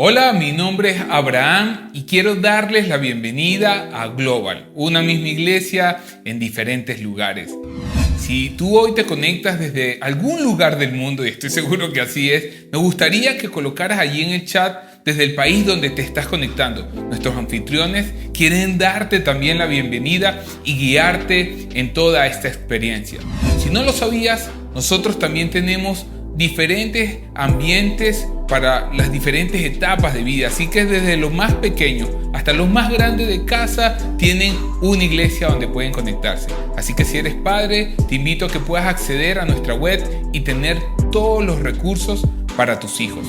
Hola, mi nombre es Abraham y quiero darles la bienvenida a Global, una misma iglesia en diferentes lugares. Si tú hoy te conectas desde algún lugar del mundo, y estoy seguro que así es, me gustaría que colocaras allí en el chat desde el país donde te estás conectando. Nuestros anfitriones quieren darte también la bienvenida y guiarte en toda esta experiencia. Si no lo sabías, nosotros también tenemos diferentes ambientes para las diferentes etapas de vida, así que desde lo más pequeño hasta los más grandes de casa tienen una iglesia donde pueden conectarse. Así que si eres padre, te invito a que puedas acceder a nuestra web y tener todos los recursos para tus hijos.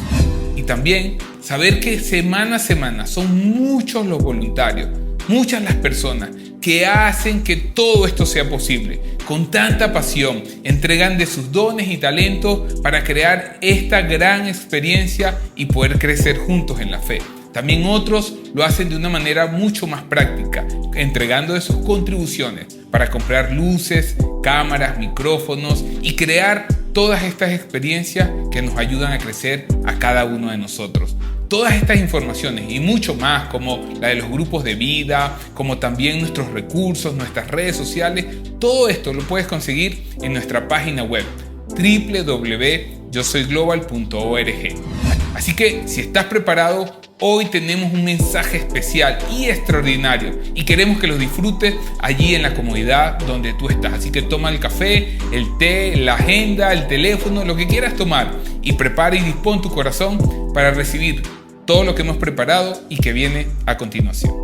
Y también saber que semana a semana son muchos los voluntarios, muchas las personas que hacen que todo esto sea posible. Con tanta pasión, entregan de sus dones y talentos para crear esta gran experiencia y poder crecer juntos en la fe. También otros lo hacen de una manera mucho más práctica, entregando de sus contribuciones para comprar luces, cámaras, micrófonos y crear todas estas experiencias que nos ayudan a crecer a cada uno de nosotros. Todas estas informaciones y mucho más, como la de los grupos de vida, como también nuestros recursos, nuestras redes sociales, todo esto lo puedes conseguir en nuestra página web www.yosoyglobal.org. Así que si estás preparado, hoy tenemos un mensaje especial y extraordinario y queremos que lo disfrutes allí en la comodidad donde tú estás. Así que toma el café, el té, la agenda, el teléfono, lo que quieras tomar y prepara y dispón tu corazón para recibir todo lo que hemos preparado y que viene a continuación.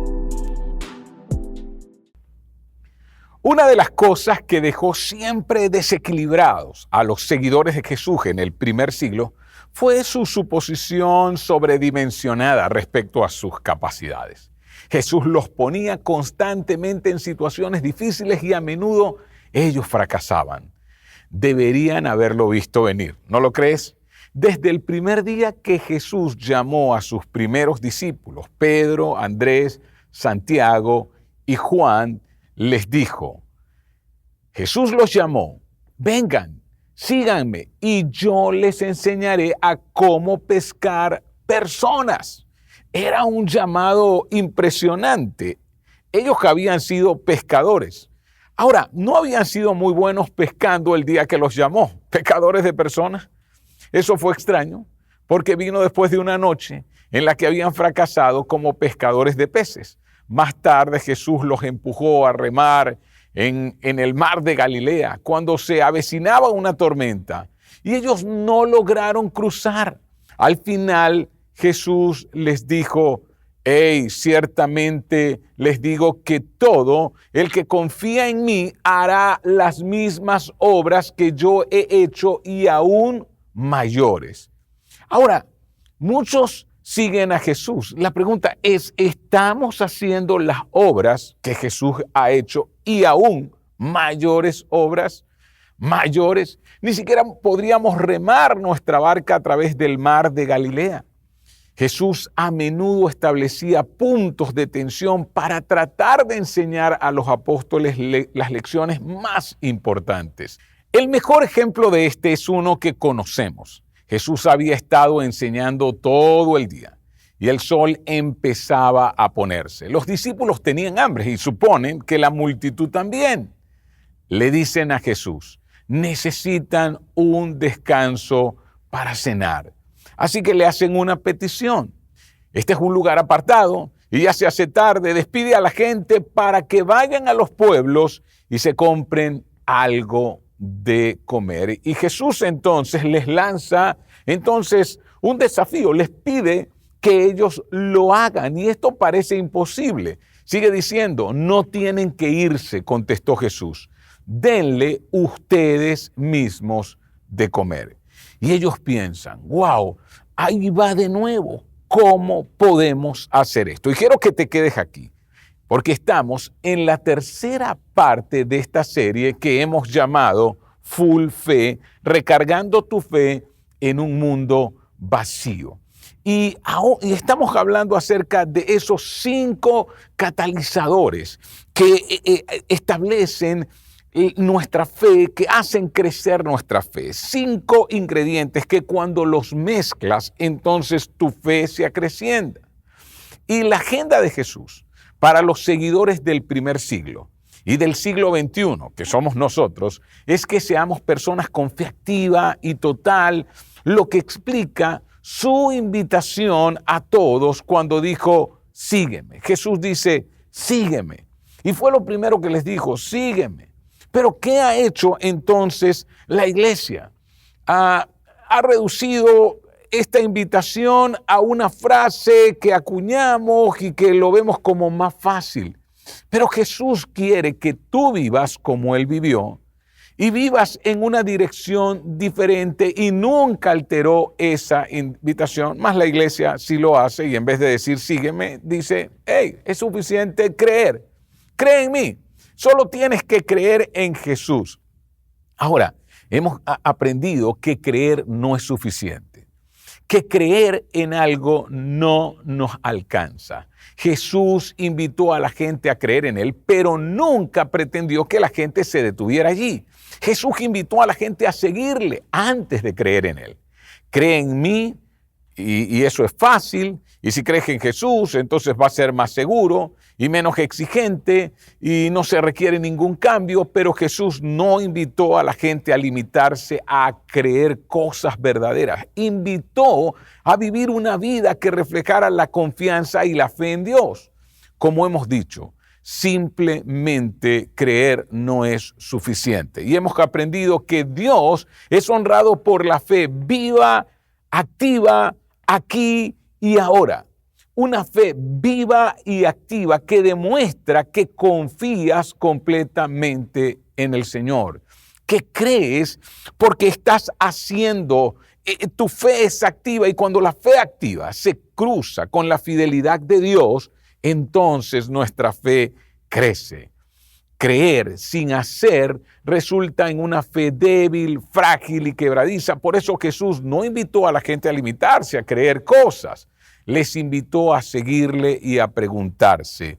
Una de las cosas que dejó siempre desequilibrados a los seguidores de Jesús en el primer siglo fue su suposición sobredimensionada respecto a sus capacidades. Jesús los ponía constantemente en situaciones difíciles y a menudo ellos fracasaban. Deberían haberlo visto venir, ¿no lo crees? Desde el primer día que Jesús llamó a sus primeros discípulos, Pedro, Andrés, Santiago y Juan, les dijo, Jesús los llamó, vengan, síganme y yo les enseñaré a cómo pescar personas. Era un llamado impresionante. Ellos que habían sido pescadores. Ahora, no habían sido muy buenos pescando el día que los llamó, pescadores de personas. Eso fue extraño, porque vino después de una noche en la que habían fracasado como pescadores de peces. Más tarde Jesús los empujó a remar en el mar de Galilea cuando se avecinaba una tormenta y ellos no lograron cruzar. Al final Jesús les dijo, ciertamente les digo que todo el que confía en mí hará las mismas obras que yo he hecho y aún mayores. Ahora, muchos siguen a Jesús. La pregunta es, ¿estamos haciendo las obras que Jesús ha hecho y aún mayores obras? Mayores. Ni siquiera podríamos remar nuestra barca a través del mar de Galilea. Jesús a menudo establecía puntos de tensión para tratar de enseñar a los apóstoles las lecciones más importantes. El mejor ejemplo de este es uno que conocemos. Jesús había estado enseñando todo el día y el sol empezaba a ponerse. Los discípulos tenían hambre y suponen que la multitud también. Le dicen a Jesús, necesitan un descanso para cenar. Así que le hacen una petición. Este es un lugar apartado y ya se hace tarde. Despide a la gente para que vayan a los pueblos y se compren algo de comer. Y Jesús entonces les lanza un desafío, les pide que ellos lo hagan y esto parece imposible. Sigue diciendo, no tienen que irse, contestó Jesús, denle ustedes mismos de comer. Y ellos piensan, wow, ahí va de nuevo, ¿cómo podemos hacer esto? Y quiero que te quedes aquí, porque estamos en la tercera parte de esta serie que hemos llamado Full Fe, recargando tu fe en un mundo vacío. Y estamos hablando acerca de esos 5 catalizadores que establecen nuestra fe, que hacen crecer nuestra fe. 5 ingredientes que cuando los mezclas, entonces tu fe se acrecienta. Y la agenda de Jesús para los seguidores del primer siglo y del siglo XXI, que somos nosotros, es que seamos personas con fe activa y total, lo que explica su invitación a todos cuando dijo, sígueme. Jesús dice, sígueme. Y fue lo primero que les dijo, sígueme. Pero ¿qué ha hecho entonces la iglesia? Ha reducido esta invitación a una frase que acuñamos y que lo vemos como más fácil. Pero Jesús quiere que tú vivas como Él vivió y vivas en una dirección diferente y nunca alteró esa invitación. Más la iglesia sí lo hace y en vez de decir sígueme, dice, hey, es suficiente creer. Cree en mí. Solo tienes que creer en Jesús. Ahora, hemos aprendido que creer no es suficiente, que creer en algo no nos alcanza. Jesús invitó a la gente a creer en Él, pero nunca pretendió que la gente se detuviera allí. Jesús invitó a la gente a seguirle antes de creer en Él. Cree en mí y eso es fácil. Y si crees en Jesús, entonces va a ser más seguro y menos exigente y no se requiere ningún cambio, pero Jesús no invitó a la gente a limitarse a creer cosas verdaderas. Invitó a vivir una vida que reflejara la confianza y la fe en Dios. Como hemos dicho, simplemente creer no es suficiente. Y hemos aprendido que Dios es honrado por la fe viva, activa, aquí y ahora. Una fe viva y activa que demuestra que confías completamente en el Señor, que crees porque estás haciendo, tu fe es activa y cuando la fe activa se cruza con la fidelidad de Dios, entonces nuestra fe crece. Creer sin hacer resulta en una fe débil, frágil y quebradiza. Por eso Jesús no invitó a la gente a limitarse a creer cosas. Les invitó a seguirle y a preguntarse,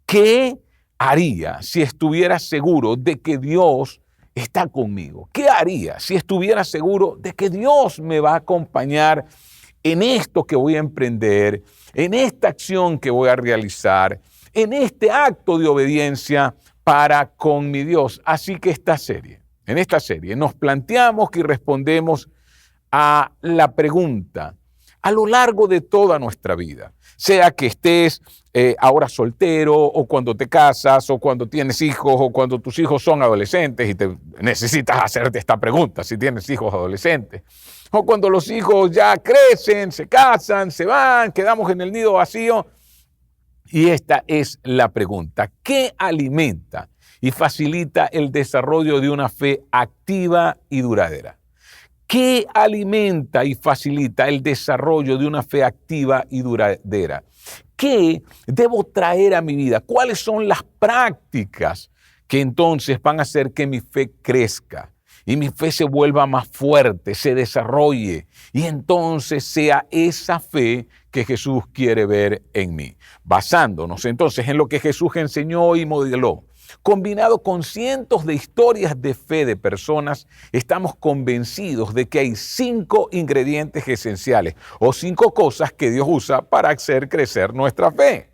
¿qué haría si estuviera seguro de que Dios está conmigo? ¿Qué haría si estuviera seguro de que Dios me va a acompañar en esto que voy a emprender, en esta acción que voy a realizar, en este acto de obediencia para con mi Dios? Así que en esta serie nos planteamos y respondemos a la pregunta a lo largo de toda nuestra vida, sea que estés ahora soltero o cuando te casas o cuando tienes hijos o cuando tus hijos son adolescentes y necesitas hacerte esta pregunta si tienes hijos adolescentes, o cuando los hijos ya crecen, se casan, se van, quedamos en el nido vacío. Y esta es la pregunta, ¿qué alimenta y facilita el desarrollo de una fe activa y duradera? ¿Qué alimenta y facilita el desarrollo de una fe activa y duradera? ¿Qué debo traer a mi vida? ¿Cuáles son las prácticas que entonces van a hacer que mi fe crezca y mi fe se vuelva más fuerte, se desarrolle y entonces sea esa fe que Jesús quiere ver en mí? Basándonos entonces en lo que Jesús enseñó y modeló, combinado con cientos de historias de fe de personas, estamos convencidos de que hay 5 ingredientes esenciales o 5 cosas que Dios usa para hacer crecer nuestra fe.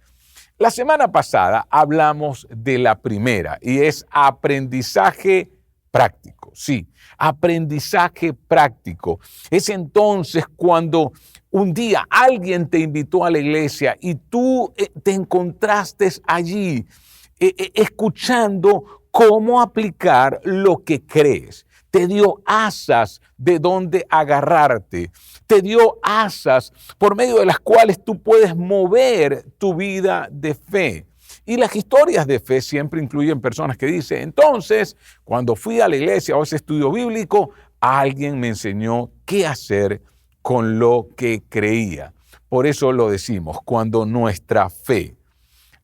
La semana pasada hablamos de la primera y es aprendizaje práctico. Sí, aprendizaje práctico. Es entonces cuando un día alguien te invitó a la iglesia y tú te encontraste allí escuchando cómo aplicar lo que crees. Te dio asas de donde agarrarte. Te dio asas por medio de las cuales tú puedes mover tu vida de fe. Y las historias de fe siempre incluyen personas que dicen, entonces, cuando fui a la iglesia o a ese estudio bíblico, alguien me enseñó qué hacer con lo que creía. Por eso lo decimos, cuando nuestra fe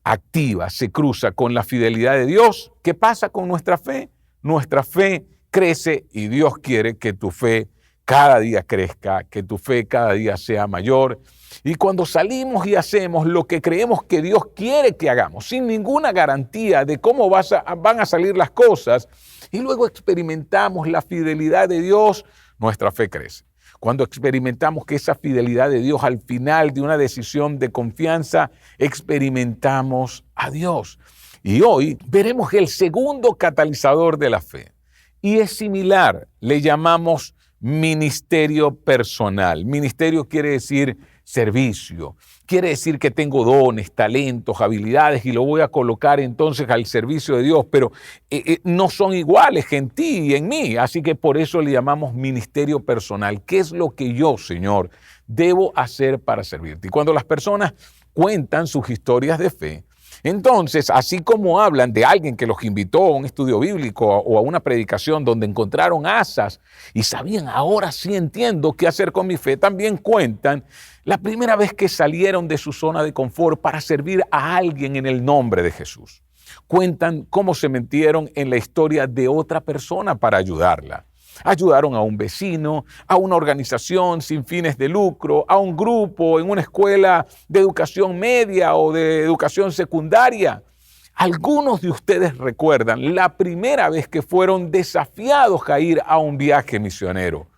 activa se cruza con la fidelidad de Dios, ¿qué pasa con nuestra fe? Nuestra fe crece y Dios quiere que tu fe cada día crezca, que tu fe cada día sea mayor. Y cuando salimos y hacemos lo que creemos que Dios quiere que hagamos, sin ninguna garantía de cómo van a salir las cosas, y luego experimentamos la fidelidad de Dios, nuestra fe crece. Cuando experimentamos que esa fidelidad de Dios al final de una decisión de confianza, experimentamos a Dios. Y hoy veremos el segundo catalizador de la fe. Y es similar, le llamamos ministerio personal. Ministerio quiere decir servicio, quiere decir que tengo dones, talentos, habilidades y lo voy a colocar entonces al servicio de Dios, pero no son iguales en ti y en mí, así que por eso le llamamos ministerio personal. ¿Qué es lo que yo, Señor, debo hacer para servirte? Y cuando las personas cuentan sus historias de fe, entonces, así como hablan de alguien que los invitó a un estudio bíblico o a una predicación donde encontraron asas y sabían, ahora sí entiendo qué hacer con mi fe, también cuentan la primera vez que salieron de su zona de confort para servir a alguien en el nombre de Jesús. Cuentan cómo se metieron en la historia de otra persona para ayudarla. Ayudaron a un vecino, a una organización sin fines de lucro, a un grupo en una escuela de educación media o de educación secundaria. Algunos de ustedes recuerdan la primera vez que fueron desafiados a ir a un viaje misionero.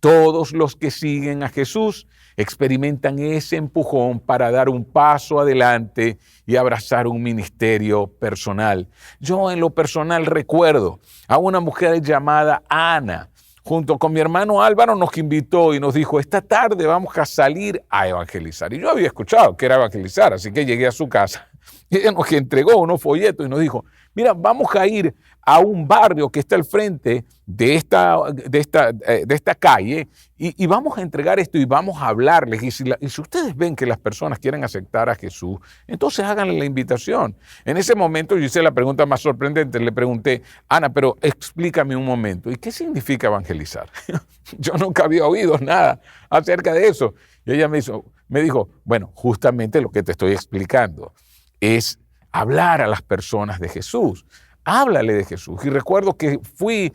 Todos los que siguen a Jesús experimentan ese empujón para dar un paso adelante y abrazar un ministerio personal. Yo en lo personal recuerdo a una mujer llamada Ana, junto con mi hermano Álvaro, nos invitó y nos dijo, esta tarde vamos a salir a evangelizar. Y yo había escuchado que era evangelizar, así que llegué a su casa. Y ella nos entregó unos folletos y nos dijo, mira, vamos a ir a un barrio que está al frente de esta calle y vamos a entregar esto y vamos a hablarles. Y si ustedes ven que las personas quieren aceptar a Jesús, entonces háganle la invitación. En ese momento yo hice la pregunta más sorprendente. Le pregunté, Ana, pero explícame un momento, ¿y qué significa evangelizar? Yo nunca había oído nada acerca de eso. Y ella me dijo, bueno, justamente lo que te estoy explicando es hablar a las personas de Jesús. Háblale de Jesús. Y recuerdo que fui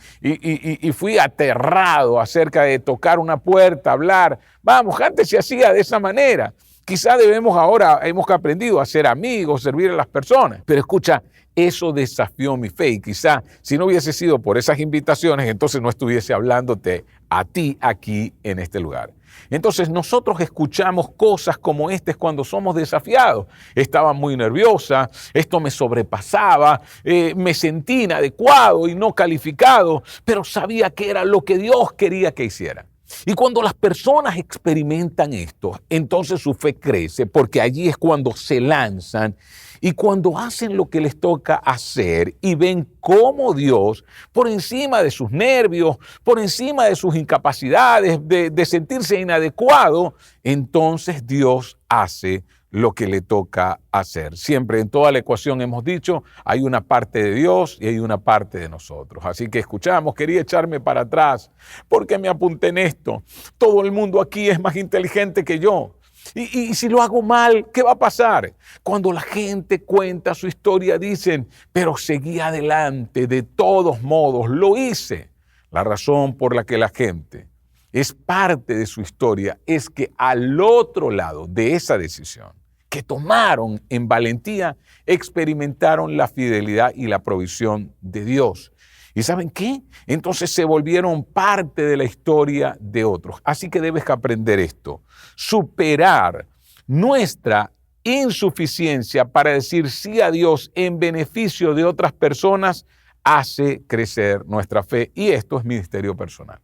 aterrado acerca de tocar una puerta, hablar. Vamos, antes se hacía de esa manera. Quizá hemos aprendido a ser amigos, servir a las personas. Pero escucha, eso desafió mi fe. Y quizá si no hubiese sido por esas invitaciones, entonces no estuviese hablándote a ti aquí en este lugar. Entonces nosotros escuchamos cosas como estas cuando somos desafiados. Estaba muy nerviosa, esto me sobrepasaba, me sentí inadecuado y no calificado, pero sabía que era lo que Dios quería que hiciera. Y cuando las personas experimentan esto, entonces su fe crece, porque allí es cuando se lanzan y cuando hacen lo que les toca hacer y ven cómo Dios, por encima de sus nervios, por encima de sus incapacidades, de sentirse inadecuado, entonces Dios hace lo que le toca hacer. Siempre en toda la ecuación hemos dicho, hay una parte de Dios y hay una parte de nosotros. Así que escuchamos, quería echarme para atrás porque me apunté en esto. Todo el mundo aquí es más inteligente que yo. Y si lo hago mal, ¿qué va a pasar? Cuando la gente cuenta su historia, dicen, pero seguí adelante, de todos modos, lo hice. La razón por la que la gente es parte de su historia es que al otro lado de esa decisión que tomaron en valentía, experimentaron la fidelidad y la provisión de Dios. ¿Y saben qué? Entonces se volvieron parte de la historia de otros. Así que debes aprender esto. Superar nuestra insuficiencia para decir sí a Dios en beneficio de otras personas hace crecer nuestra fe. Y esto es ministerio personal.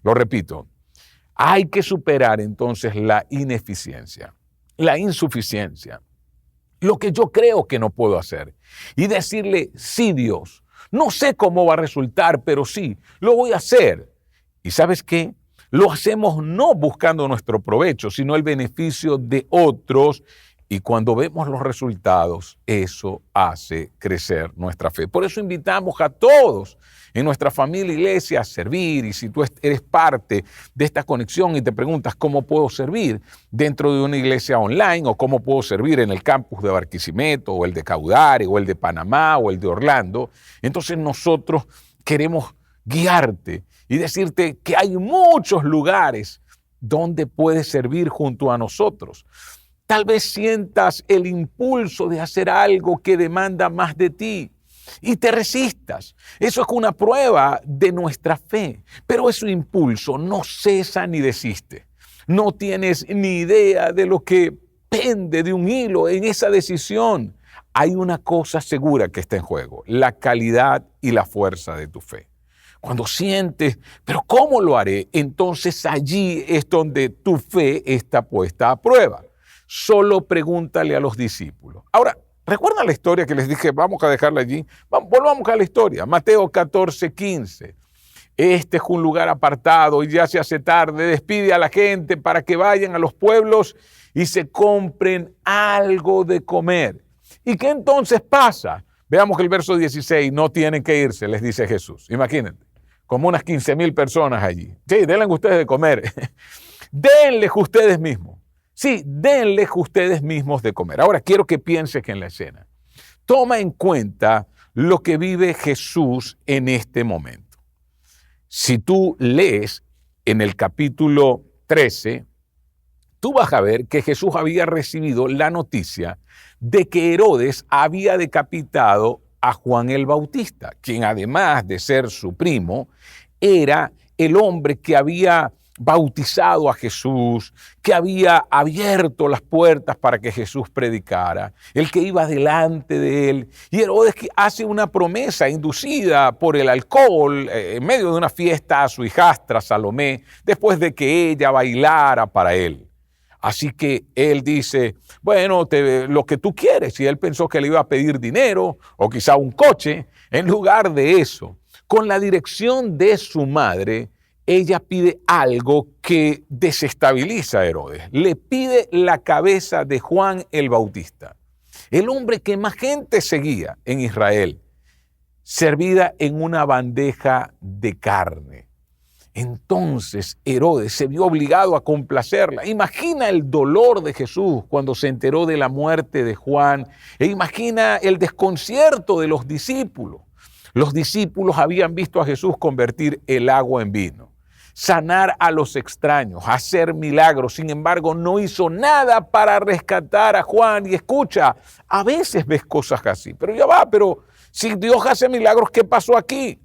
Lo repito, hay que superar entonces la ineficiencia, la insuficiencia, lo que yo creo que no puedo hacer y decirle, sí Dios, no sé cómo va a resultar, pero sí, lo voy a hacer. ¿Y sabes qué? Lo hacemos no buscando nuestro provecho, sino el beneficio de otros. Y cuando vemos los resultados, eso hace crecer nuestra fe. Por eso invitamos a todos en nuestra familia iglesia a servir. Y si tú eres parte de esta conexión y te preguntas cómo puedo servir dentro de una iglesia online o cómo puedo servir en el campus de Barquisimeto o el de Caudare o el de Panamá o el de Orlando, entonces nosotros queremos guiarte y decirte que hay muchos lugares donde puedes servir junto a nosotros. Tal vez sientas el impulso de hacer algo que demanda más de ti y te resistas. Eso es una prueba de nuestra fe, pero ese impulso no cesa ni desiste. No tienes ni idea de lo que pende de un hilo en esa decisión. Hay una cosa segura que está en juego: la calidad y la fuerza de tu fe. Cuando sientes, pero ¿cómo lo haré? Entonces allí es donde tu fe está puesta a prueba. Solo pregúntale a los discípulos. Ahora, ¿recuerdan la historia que les dije? Vamos a dejarla allí. Volvamos a la historia. Mateo 14:15. Este es un lugar apartado y ya se hace tarde. Despide a la gente para que vayan a los pueblos y se compren algo de comer. ¿Y qué entonces pasa? Veamos que el verso 16, no tienen que irse, les dice Jesús. Imagínate, como unas 15,000 personas allí. Sí, denles ustedes de comer. Denles ustedes mismos. Sí, denles ustedes mismos de comer. Ahora quiero que pienses en la escena. Toma en cuenta lo que vive Jesús en este momento. Si tú lees en el capítulo 13, tú vas a ver que Jesús había recibido la noticia de que Herodes había decapitado a Juan el Bautista, quien además de ser su primo, era el hombre que había bautizado a Jesús, que había abierto las puertas para que Jesús predicara, el que iba delante de él. Y Herodes hace una promesa inducida por el alcohol en medio de una fiesta a su hijastra Salomé, después de que ella bailara para él. Así que él dice, bueno, lo que tú quieres. Y él pensó que le iba a pedir dinero o quizá un coche. En lugar de eso, con la dirección de su madre, ella pide algo que desestabiliza a Herodes. Le pide la cabeza de Juan el Bautista, el hombre que más gente seguía en Israel, servida en una bandeja de carne. Entonces Herodes se vio obligado a complacerla. Imagina el dolor de Jesús cuando se enteró de la muerte de Juan, e imagina el desconcierto de los discípulos. Los discípulos habían visto a Jesús convertir el agua en vino, sanar a los extraños, hacer milagros. Sin embargo, no hizo nada para rescatar a Juan. Y escucha, a veces ves cosas así, pero si Dios hace milagros, ¿qué pasó aquí?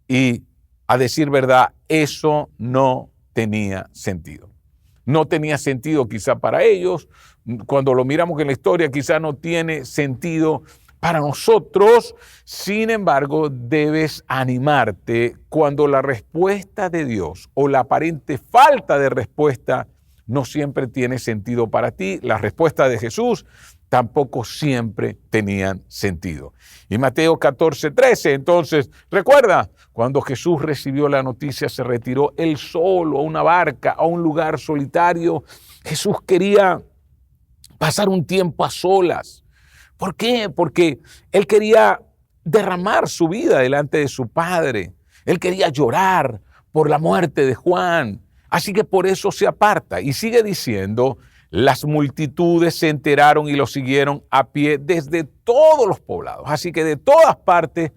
Y a decir verdad, eso no tenía sentido. No tenía sentido quizá para ellos. Cuando lo miramos en la historia, quizá no tiene sentido para nosotros. Sin embargo, debes animarte cuando la respuesta de Dios o la aparente falta de respuesta no siempre tiene sentido para ti. La respuesta de Jesús tampoco siempre tenían sentido. Y Mateo 14:13, entonces, recuerda, cuando Jesús recibió la noticia, se retiró él solo a una barca, a un lugar solitario. Jesús quería pasar un tiempo a solas. ¿Por qué? Porque él quería derramar su vida delante de su Padre. Él quería llorar por la muerte de Juan. Así que por eso se aparta. Y sigue diciendo, las multitudes se enteraron y lo siguieron a pie desde todos los poblados. Así que de todas partes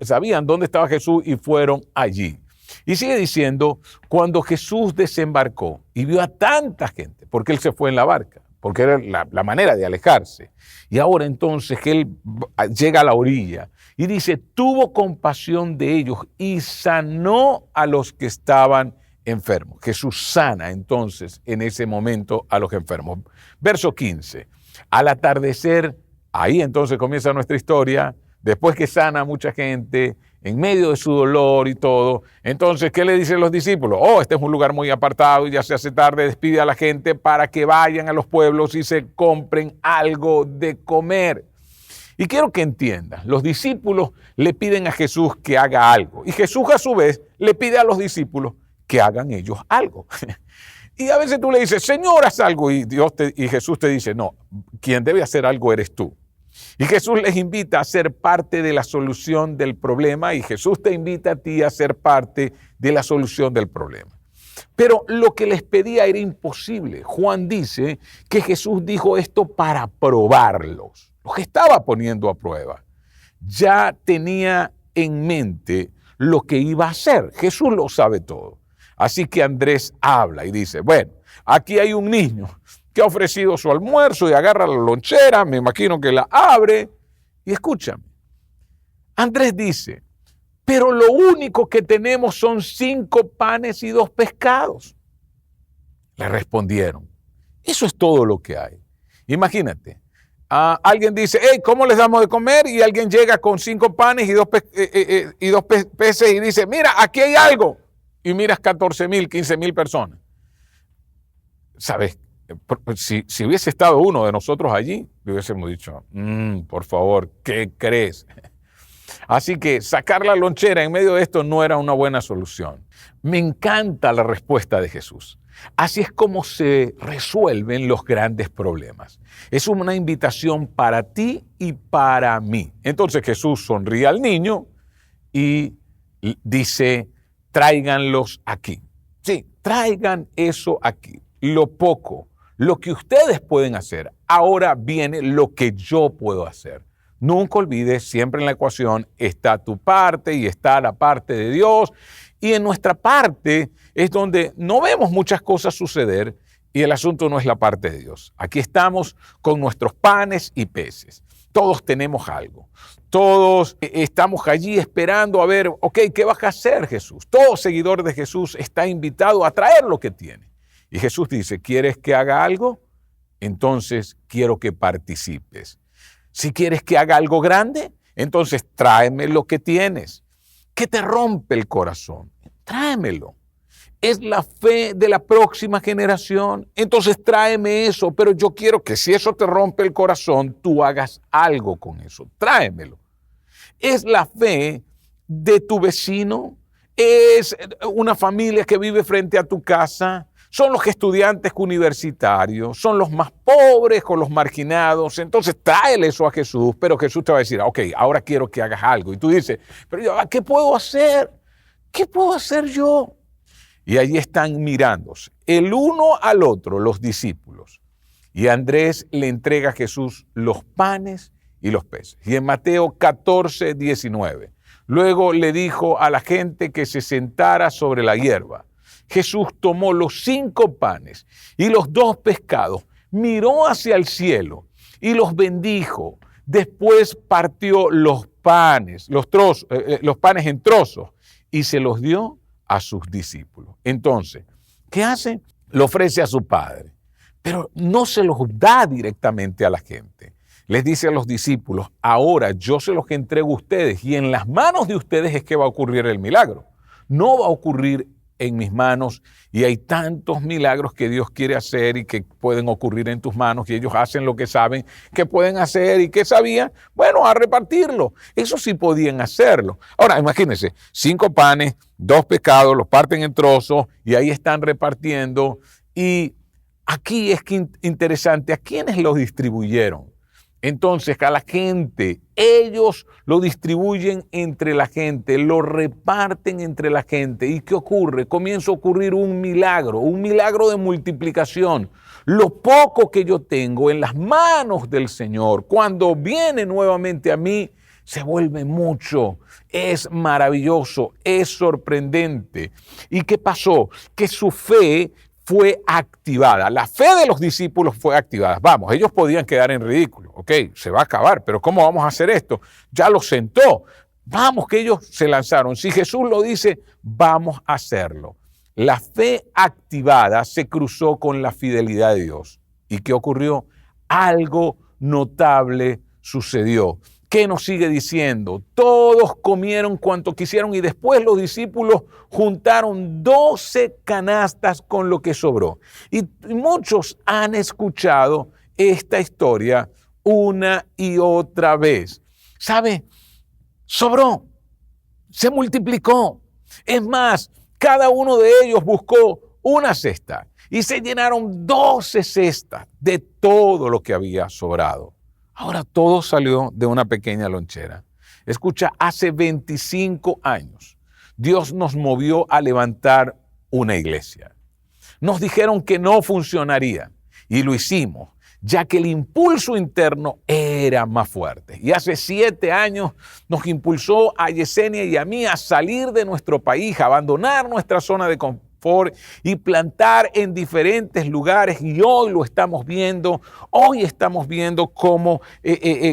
sabían dónde estaba Jesús y fueron allí. Y sigue diciendo, cuando Jesús desembarcó y vio a tanta gente, porque él se fue en la barca, porque era la manera de alejarse. Y ahora entonces él llega a la orilla y dice, tuvo compasión de ellos y sanó a los que estaban enfermos. Jesús sana entonces en ese momento a los enfermos. Verso 15. Al atardecer, ahí entonces comienza nuestra historia, después que sana a mucha gente, en medio de su dolor y todo. Entonces, ¿qué le dicen los discípulos? Este es un lugar muy apartado y ya se hace tarde, despide a la gente para que vayan a los pueblos y se compren algo de comer. Y quiero que entiendas, los discípulos le piden a Jesús que haga algo. Y Jesús a su vez le pide a los discípulos que hagan ellos algo. Y a veces tú le dices, Señor, haz algo. Y Jesús te dice, no, quien debe hacer algo eres tú. Y Jesús les invita a ser parte de la solución del problema y Jesús te invita a ti a ser parte de la solución del problema. Pero lo que les pedía era imposible. Juan dice que Jesús dijo esto para probarlos, los estaba poniendo a prueba. Ya tenía en mente lo que iba a hacer. Jesús lo sabe todo. Así que Andrés habla y dice, bueno, aquí hay un niño que ha ofrecido su almuerzo y agarra la lonchera, me imagino que la abre. Y escúchame, Andrés dice, pero lo único que tenemos son 5 panes y 2 pescados. Le respondieron, eso es todo lo que hay. Imagínate, alguien dice, hey, ¿cómo les damos de comer? Y alguien llega con 5 panes y 2 peces y dice, mira, aquí hay algo. Y miras 14,000, 15,000 personas. ¿Sabes? Si hubiese estado uno de nosotros allí, le hubiésemos dicho, por favor, ¿qué crees? Así que sacar la lonchera en medio de esto no era una buena solución. Me encanta la respuesta de Jesús. Así es como se resuelven los grandes problemas. Es una invitación para ti y para mí. Entonces Jesús sonríe al niño y dice, tráiganlos aquí. Sí, traigan eso aquí. Lo poco, lo que ustedes pueden hacer. Ahora viene lo que yo puedo hacer. Nunca olvides, siempre en la ecuación está tu parte y está la parte de Dios. Y en nuestra parte es donde no vemos muchas cosas suceder y el asunto no es la parte de Dios. Aquí estamos con nuestros panes y peces. Todos tenemos algo. Todos estamos allí esperando a ver, ok, ¿qué vas a hacer, Jesús? Todo seguidor de Jesús está invitado a traer lo que tiene. Y Jesús dice, ¿quieres que haga algo? Entonces quiero que participes. Si quieres que haga algo grande, entonces tráeme lo que tienes. ¿Qué te rompe el corazón? Tráemelo. Es la fe de la próxima generación. Entonces tráeme eso, pero yo quiero que si eso te rompe el corazón, tú hagas algo con eso. Tráemelo. Es la fe de tu vecino. Es una familia que vive frente a tu casa. Son los estudiantes universitarios, son los más pobres con los marginados. Entonces tráele eso a Jesús, pero Jesús te va a decir, ok, ahora quiero que hagas algo. Y tú dices, pero yo, ¿qué puedo hacer? ¿Qué puedo hacer yo? Y allí están mirándose, el uno al otro, los discípulos. Y Andrés le entrega a Jesús los panes y los peces. Y en Mateo 14, 19, luego le dijo a la gente que se sentara sobre la hierba. Jesús tomó los 5 panes y los 2 pescados, miró hacia el cielo y los bendijo. Después partió los panes en trozos y se los dio a sus discípulos. Entonces, ¿qué hace? Lo ofrece a su padre, pero no se los da directamente a la gente. Les dice a los discípulos, ahora yo se los entrego a ustedes y en las manos de ustedes es que va a ocurrir el milagro. No va a ocurrir en mis manos y hay tantos milagros que Dios quiere hacer y que pueden ocurrir en tus manos y ellos hacen lo que saben que pueden hacer y que sabían, bueno, a repartirlo. Eso sí podían hacerlo. Ahora, imagínense, 5 panes, 2 pescados, los parten en trozos y ahí están repartiendo. Y aquí es que interesante, ¿a quiénes los distribuyeron? Entonces, a la gente, ellos lo distribuyen entre la gente, lo reparten entre la gente. ¿Y qué ocurre? Comienza a ocurrir un milagro de multiplicación. Lo poco que yo tengo en las manos del Señor, cuando viene nuevamente a mí, se vuelve mucho. Es maravilloso, es sorprendente. ¿Y qué pasó? Que su fe fue activada. La fe de los discípulos fue activada. Vamos, ellos podían quedar en ridículo. Ok, se va a acabar, pero ¿cómo vamos a hacer esto? Ya los sentó. Vamos, que ellos se lanzaron. Si Jesús lo dice, vamos a hacerlo. La fe activada se cruzó con la fidelidad de Dios. ¿Y qué ocurrió? Algo notable sucedió. ¿Qué nos sigue diciendo? Todos comieron cuanto quisieron y después los discípulos juntaron 12 canastas con lo que sobró. Y muchos han escuchado esta historia una y otra vez. ¿Sabe? Sobró, se multiplicó. Es más, cada uno de ellos buscó una cesta y se llenaron 12 cestas de todo lo que había sobrado. Ahora todo salió de una pequeña lonchera. Escucha, hace 25 años Dios nos movió a levantar una iglesia. Nos dijeron que no funcionaría y lo hicimos. ya que el impulso interno era más fuerte. Y hace 7 años nos impulsó a Yesenia y a mí a salir de nuestro país, a abandonar nuestra zona de confort y plantar en diferentes lugares, y hoy lo estamos viendo. Hoy estamos viendo como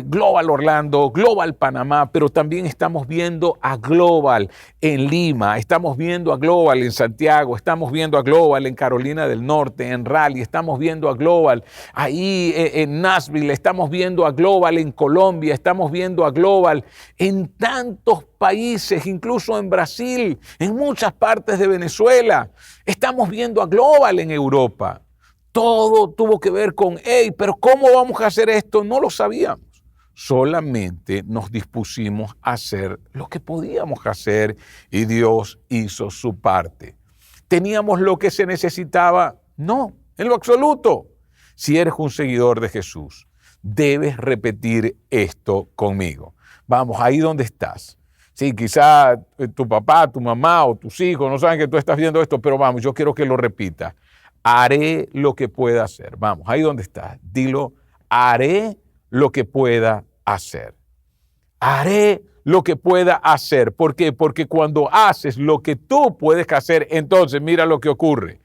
Global Orlando, Global Panamá, pero también estamos viendo a Global en Lima, estamos viendo a Global en Santiago, estamos viendo a Global en Carolina del Norte, en Raleigh, estamos viendo a Global ahí en Nashville, estamos viendo a Global en Colombia, estamos viendo a Global en tantos países, incluso en Brasil, en muchas partes de Venezuela. Estamos viendo a Global en Europa. Todo tuvo que ver con, pero ¿cómo vamos a hacer esto? No lo sabíamos. Solamente nos dispusimos a hacer lo que podíamos hacer y Dios hizo su parte. ¿Teníamos lo que se necesitaba? No, en lo absoluto. Si eres un seguidor de Jesús, debes repetir esto conmigo. Vamos, ahí donde estás. Sí, quizá tu papá, tu mamá o tus hijos no saben que tú estás viendo esto, pero vamos, yo quiero que lo repitas. Haré lo que pueda hacer. Vamos, ahí donde estás, dilo, haré lo que pueda hacer. Haré lo que pueda hacer. ¿Por qué? Porque cuando haces lo que tú puedes hacer, entonces mira lo que ocurre.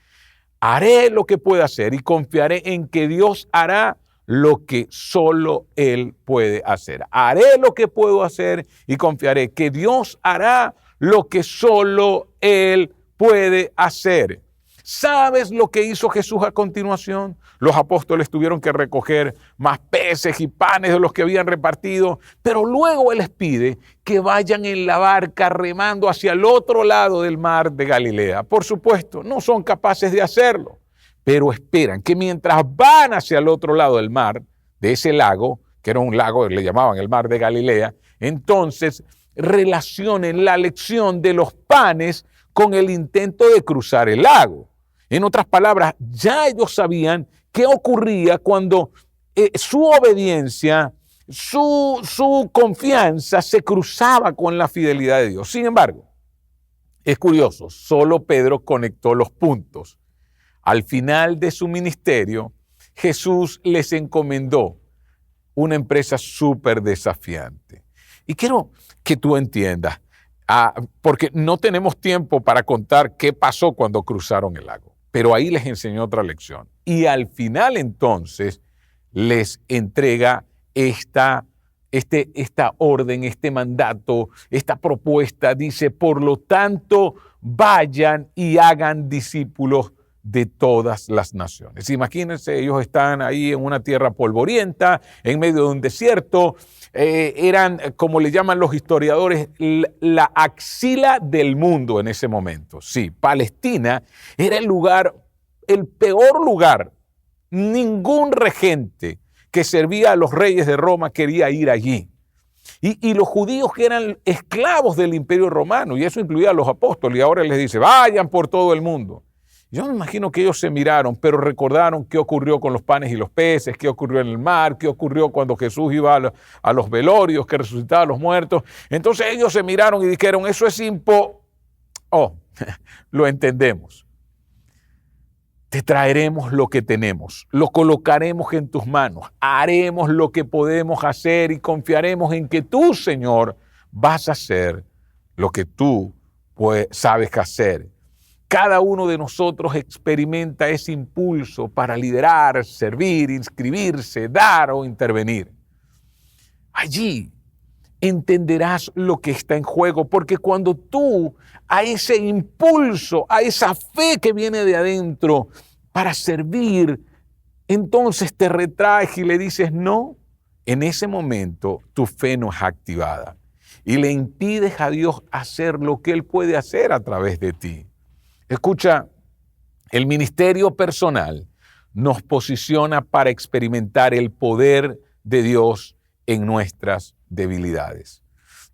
Haré lo que pueda hacer y confiaré en que Dios hará lo que solo Él puede hacer. Haré lo que puedo hacer y confiaré que Dios hará lo que solo Él puede hacer. ¿Sabes lo que hizo Jesús a continuación? Los apóstoles tuvieron que recoger más peces y panes de los que habían repartido, pero luego Él les pide que vayan en la barca remando hacia el otro lado del mar de Galilea. Por supuesto, no son capaces de hacerlo, pero esperan que mientras van hacia el otro lado del mar, de ese lago, que era un lago, le llamaban el mar de Galilea, entonces relacionen la lección de los panes con el intento de cruzar el lago. En otras palabras, ya ellos sabían qué ocurría cuando su obediencia, su confianza se cruzaba con la fidelidad de Dios. Sin embargo, es curioso, solo Pedro conectó los puntos. Al final de su ministerio, Jesús les encomendó una empresa súper desafiante. Y quiero que tú entiendas, porque no tenemos tiempo para contar qué pasó cuando cruzaron el lago, pero ahí les enseñó otra lección. Y al final entonces les entrega esta orden, este mandato, esta propuesta. Dice, por lo tanto, vayan y hagan discípulos de todas las naciones. Imagínense, ellos están ahí en una tierra polvorienta, en medio de un desierto. Eran, como le llaman los historiadores, la axila del mundo en ese momento. Sí, Palestina era el peor lugar. Ningún regente que servía a los reyes de Roma quería ir allí. Y los judíos que eran esclavos del imperio romano, y eso incluía a los apóstoles, y ahora les dice, vayan por todo el mundo. Yo me imagino que ellos se miraron, pero recordaron qué ocurrió con los panes y los peces, qué ocurrió en el mar, qué ocurrió cuando Jesús iba a los velorios, que resucitaba a los muertos. Entonces ellos se miraron y dijeron, eso es lo entendemos. Te traeremos lo que tenemos, lo colocaremos en tus manos, haremos lo que podemos hacer y confiaremos en que tú, Señor, vas a hacer lo que tú sabes hacer. Cada uno de nosotros experimenta ese impulso para liderar, servir, inscribirse, dar o intervenir. Allí entenderás lo que está en juego, porque cuando tú a ese impulso, a esa fe que viene de adentro para servir, entonces te retraes y le dices no, en ese momento tu fe no es activada y le impides a Dios hacer lo que Él puede hacer a través de ti. Escucha, el ministerio personal nos posiciona para experimentar el poder de Dios en nuestras debilidades.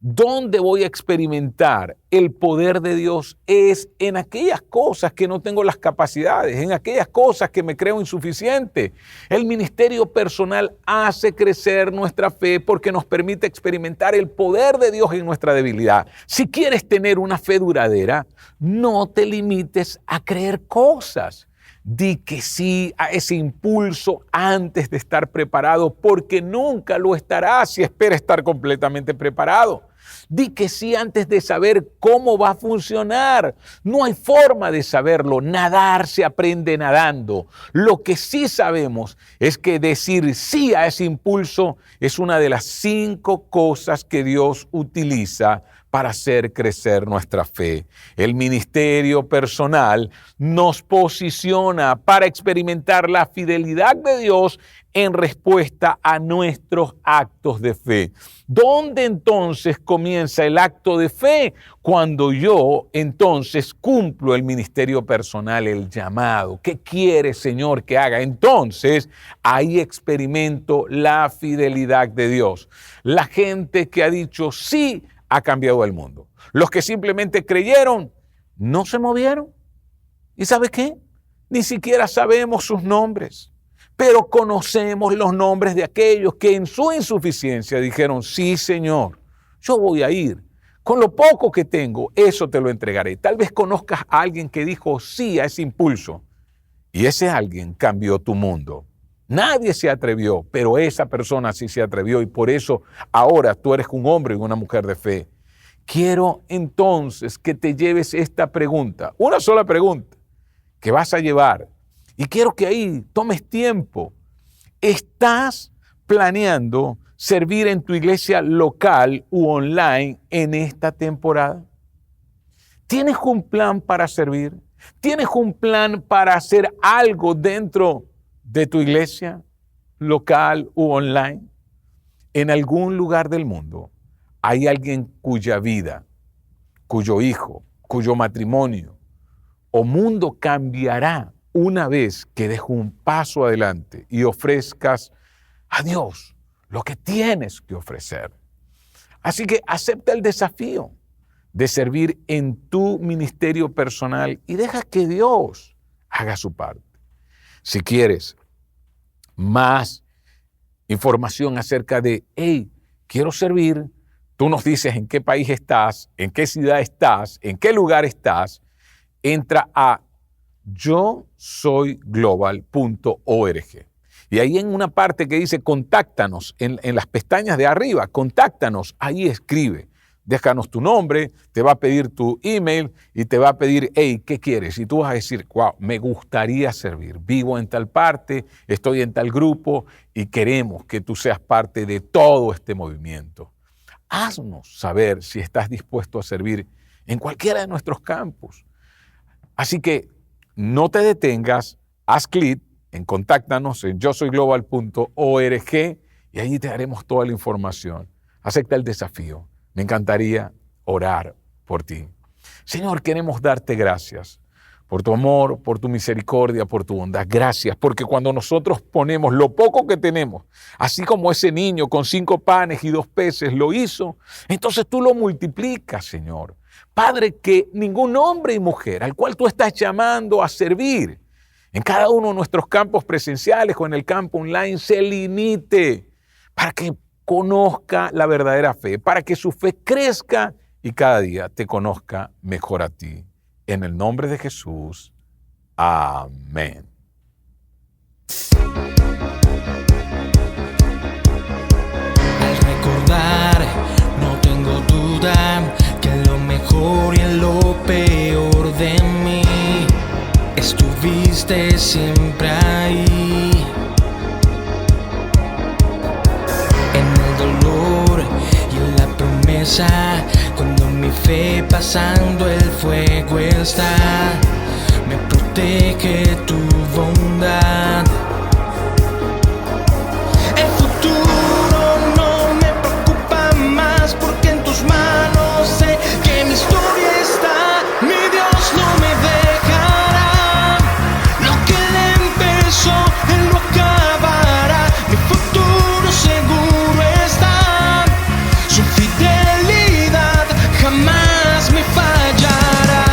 ¿Dónde voy a experimentar el poder de Dios? Es en aquellas cosas que no tengo las capacidades, en aquellas cosas que me creo insuficiente. El ministerio personal hace crecer nuestra fe porque nos permite experimentar el poder de Dios en nuestra debilidad. Si quieres tener una fe duradera, no te limites a creer cosas. Di que sí a ese impulso antes de estar preparado, porque nunca lo estarás si esperas estar completamente preparado. Di que sí antes de saber cómo va a funcionar. No hay forma de saberlo. Nadar se aprende nadando. Lo que sí sabemos es que decir sí a ese impulso es una de las 5 cosas que Dios utiliza para hacer crecer nuestra fe. El ministerio personal nos posiciona para experimentar la fidelidad de Dios en respuesta a nuestros actos de fe. ¿Dónde entonces comienza el acto de fe? Cuando yo entonces cumplo el ministerio personal, el llamado. ¿Qué quiere, Señor, que haga? Entonces ahí experimento la fidelidad de Dios. La gente que ha dicho sí ha cambiado el mundo. Los que simplemente creyeron no se movieron. ¿Y sabe qué? Ni siquiera sabemos sus nombres, pero conocemos los nombres de aquellos que en su insuficiencia dijeron, sí, Señor, yo voy a ir. Con lo poco que tengo, eso te lo entregaré. Tal vez conozcas a alguien que dijo sí a ese impulso y ese alguien cambió tu mundo. Nadie se atrevió, pero esa persona sí se atrevió y por eso ahora tú eres un hombre y una mujer de fe. Quiero entonces que te lleves esta pregunta, una sola pregunta que vas a llevar y quiero que ahí tomes tiempo. ¿Estás planeando servir en tu iglesia local u online en esta temporada? ¿Tienes un plan para servir? ¿Tienes un plan para hacer algo dentro de tu iglesia local u online? En algún lugar del mundo hay alguien cuya vida, cuyo hijo, cuyo matrimonio o mundo cambiará una vez que des un paso adelante y ofrezcas a Dios lo que tienes que ofrecer. Así que acepta el desafío de servir en tu ministerio personal y deja que Dios haga su parte. Si quieres más información acerca de, quiero servir, tú nos dices en qué país estás, en qué ciudad estás, en qué lugar estás, entra a yosoyglobal.org. Y ahí en una parte que dice contáctanos, en las pestañas de arriba, contáctanos, ahí escribe. Déjanos tu nombre, te va a pedir tu email y te va a pedir, ¿qué quieres? Y tú vas a decir, wow, me gustaría servir. Vivo en tal parte, estoy en tal grupo y queremos que tú seas parte de todo este movimiento. Haznos saber si estás dispuesto a servir en cualquiera de nuestros campus. Así que no te detengas, haz clic en contáctanos en yosoyglobal.org y allí te daremos toda la información. Acepta el desafío. Me encantaría orar por ti. Señor, queremos darte gracias por tu amor, por tu misericordia, por tu bondad. Gracias, porque cuando nosotros ponemos lo poco que tenemos, así como ese niño con 5 panes y 2 peces lo hizo, entonces tú lo multiplicas, Señor. Padre, que ningún hombre y mujer al cual tú estás llamando a servir en cada uno de nuestros campos presenciales o en el campo online se limite para que conozca la verdadera fe, para que su fe crezca y cada día te conozca mejor a ti. En el nombre de Jesús. Amén. Al recordar, no tengo duda que en lo mejor y en lo peor de mí estuviste siempre ahí. Y en la promesa, cuando mi fe pasando el fuego está, me protege tu bondad. El futuro no me preocupa más porque en tus manos sé que mi historia está. Mi Dios no me dejará. Lo que Él empezó, Él lo acabará. Mi futuro seguro está. Su fidelidad jamás me fallará.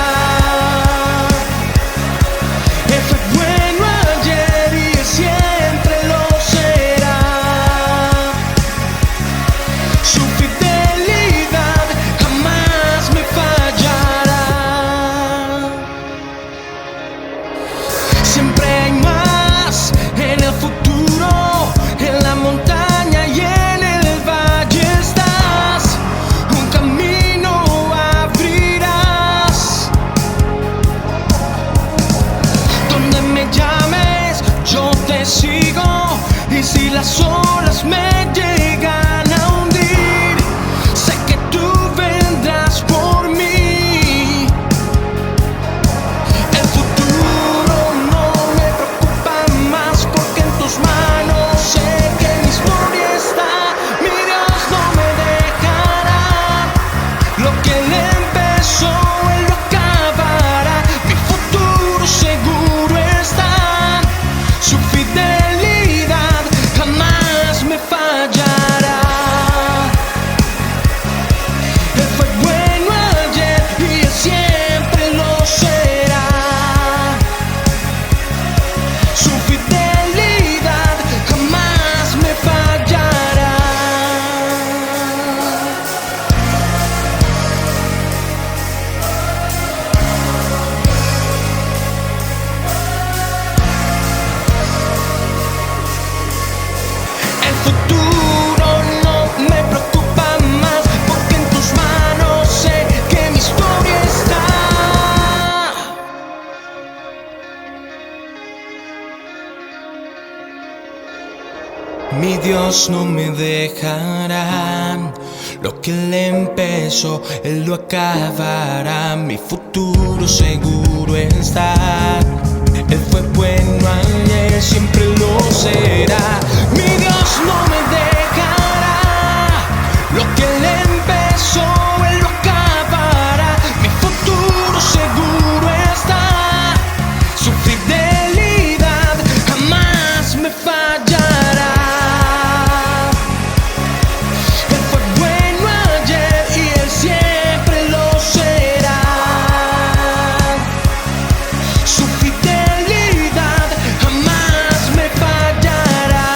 Él fue bueno ayer y Dios no me dejará. Lo que Él empezó, Él lo acabará. Mi futuro seguro está. Él fue bueno ayer, siempre lo será. Mi Dios no me dejará. Lo que Él empezó, Él lo acabará. Mi futuro seguro está. Su fidelidad jamás me fallará. Él fue bueno ayer y Él siempre lo será. Su fidelidad jamás me fallará.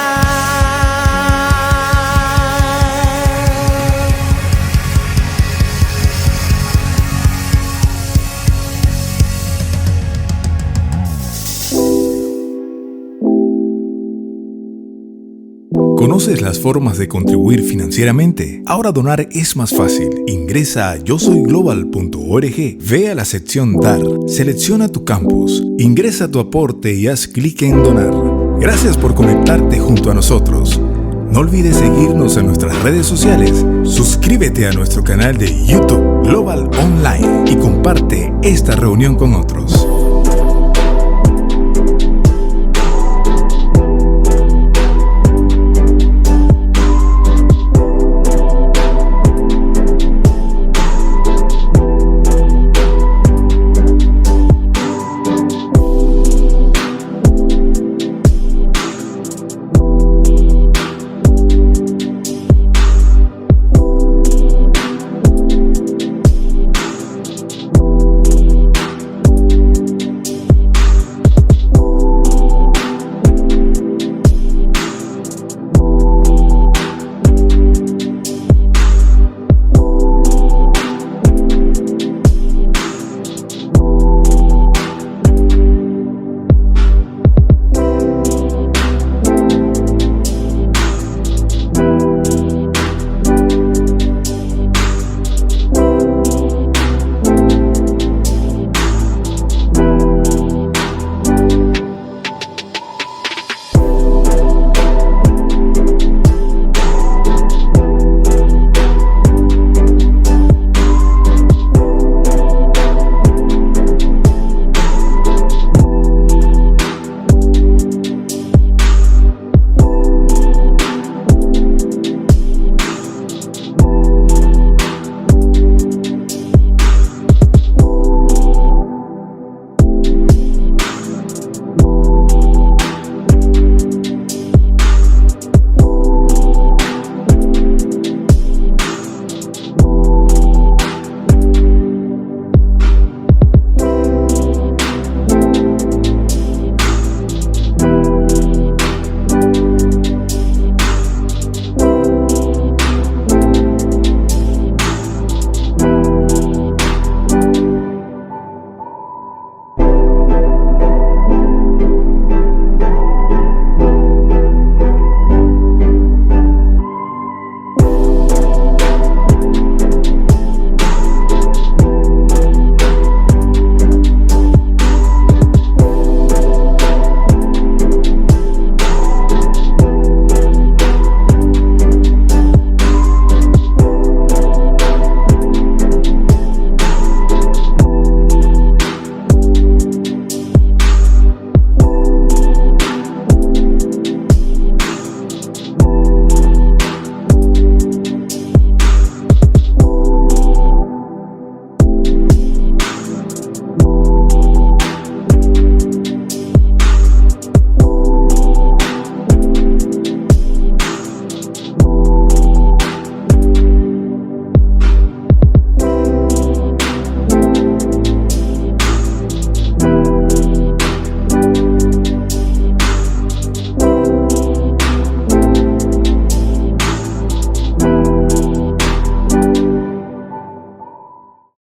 ¿Conoces las formas de contribuir financieramente? Ahora donar es más fácil. Ingresa a yosoyglobal.org, ve a la sección Dar, selecciona tu campus, ingresa tu aporte y haz clic en Donar. Gracias por conectarte junto a nosotros. No olvides seguirnos en nuestras redes sociales, suscríbete a nuestro canal de YouTube Global Online y comparte esta reunión con otros.